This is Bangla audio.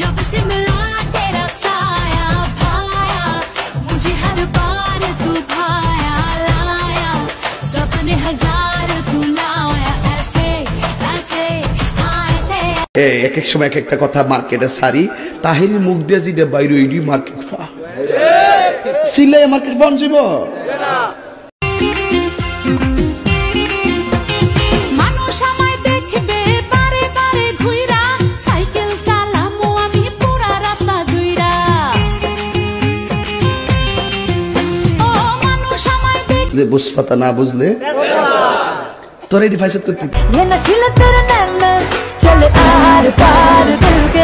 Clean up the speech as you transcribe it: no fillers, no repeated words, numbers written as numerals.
जब से मिला तेरा साया भाया, मुझे हर बार तू भाया लाया, सपने हजार तू लाया, ऐसे ऐसे हाँ ऐसे। এক এক সময় এক একটা কথা মার্কেটে সারি তাহিনী মুখ দিয়ে যেটা বাইরে ওইটি মার্কেট ফা সিলাই মার্কেট ফান যাব মানুষ আমায় দেখবে বারে বারে ঘুইরা, সাইকেল চালামু আমি পুরা রাস্তা জুইরা। ও মানুষ আমায় দেখবে বুঝপাতা না বুঝলে তোর এটি ফাইসাত করতে ये नशीला तेरा नैना चल आर पार दिल के